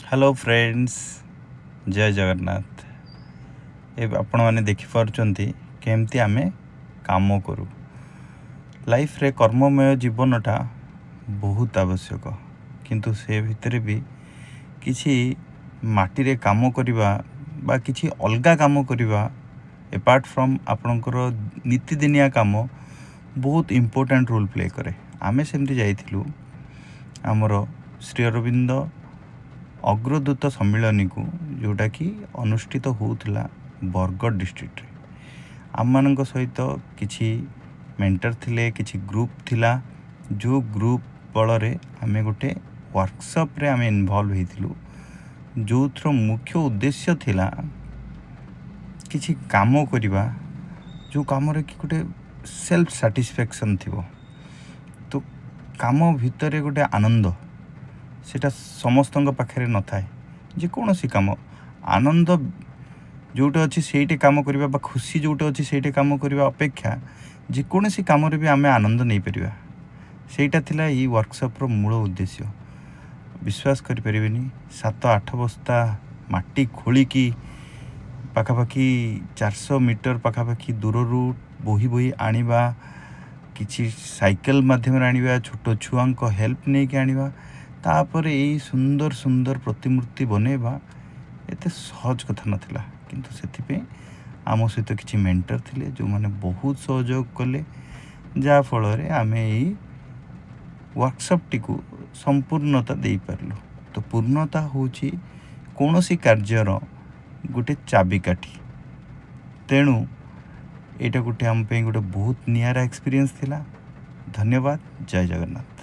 Hello friends, जय जगन्नाथ। ଏବେ ଆପଣମାନେ ଦେଖିପାରୁଛନ୍ତି କେମିତି ଆମେ କାମ କରୁ। ଲାଇଫ୍ରେ କର୍ମମୟ ଜୀବନଟା ବହୁତ ଆବଶ୍ୟକ, କିନ୍ତୁ ସେ ଭିତରେ ବି କିଛି ମାଟିରେ କାମ କରିବା ବା କିଛି ଅଲଗା କାମ କରିବା ଏପାର୍ଟ ଫ୍ରମ୍ ଆପଣଙ୍କର ନୀତିଦିନିଆ କାମ ବହୁତ ଇମ୍ପୋର୍ଟାଣ୍ଟ ରୋଲ୍ ପ୍ଲେ କରେ। ଆମେ ସେମିତି ଯାଇଥିଲୁ ଆମର ଶ୍ରୀ ଅରବିନ୍ଦ ଅଗ୍ରଦୂତ ସମ୍ମିଳନୀକୁ, ଯେଉଁଟାକି ଅନୁଷ୍ଠିତ ହେଉଥିଲା ବରଗଡ଼ ଡିଷ୍ଟ୍ରିକ୍ଟରେ। ଆମମାନଙ୍କ ସହିତ କିଛି ମେଣ୍ଟର ଥିଲେ, କିଛି ଗ୍ରୁପ୍ ଥିଲା, ଯେଉଁ ଗ୍ରୁପ୍ ବଳରେ ଆମେ ଗୋଟେ ୱାର୍କସପ୍ରେ ଆମେ ଇନଭଲ୍ଭ ହେଇଥିଲୁ, ଯେଉଁଥିର ମୁଖ୍ୟ ଉଦ୍ଦେଶ୍ୟ ଥିଲା କିଛି କାମ କରିବା, ଯେଉଁ କାମରେ କି ଗୋଟେ ସେଲ୍ଫ ସାଟିସ୍ଫ୍ୟାକ୍ସନ୍ ଥିବ। ତ କାମ ଭିତରେ ଗୋଟେ ଆନନ୍ଦ, ସେଇଟା ସମସ୍ତଙ୍କ ପାଖରେ ନଥାଏ। ଯେକୌଣସି କାମ, ଆନନ୍ଦ ଯେଉଁଟା ଅଛି ସେଇଠି କାମ କରିବା ବା ଖୁସି ଯେଉଁଟା ଅଛି ସେଇଠି କାମ କରିବା ଅପେକ୍ଷା ଯେକୌଣସି କାମରେ ବି ଆମେ ଆନନ୍ଦ ନେଇପାରିବା, ସେଇଟା ଥିଲା ଏଇ ୱାର୍କସପ୍ର ମୂଳ ଉଦ୍ଦେଶ୍ୟ। ବିଶ୍ୱାସ କରିପାରିବେନି, 7-8 ବସ୍ତା ମାଟି ଖୋଳିକି ପାଖାପାଖି 400 ମିଟର ପାଖାପାଖି ଦୂରରୁ ବୋହି ବୋହି ଆଣିବା, କିଛି ସାଇକେଲ ମାଧ୍ୟମରେ ଆଣିବା, ଛୋଟ ଛୁଆଙ୍କ ହେଲ୍ପ ନେଇକି ଆଣିବା, ତାପରେ ଏଇ ସୁନ୍ଦର ସୁନ୍ଦର ପ୍ରତିମୂର୍ତ୍ତି ବନେଇବା ଏତେ ସହଜ କଥା ନଥିଲା। କିନ୍ତୁ ସେଥିପାଇଁ ଆମ ସହିତ କିଛି ମେଣ୍ଟର ଥିଲେ, ଯେଉଁମାନେ ବହୁତ ସହଯୋଗ କଲେ, ଯାହାଫଳରେ ଆମେ ଏଇ ୱାର୍କସପ୍ଟିକୁ ସମ୍ପୂର୍ଣ୍ଣତା ଦେଇପାରିଲୁ। ତ ପୂର୍ଣ୍ଣତା ହେଉଛି କୌଣସି କାର୍ଯ୍ୟର ଗୋଟେ ଚାବିକାଠି। ତେଣୁ ଏଇଟା ଗୋଟେ ଆମ ପାଇଁ ଗୋଟେ ବହୁତ ନିଆରା ଏକ୍ସପିରିଏନ୍ସ ଥିଲା। ଧନ୍ୟବାଦ। ଜୟ ଜଗନ୍ନାଥ।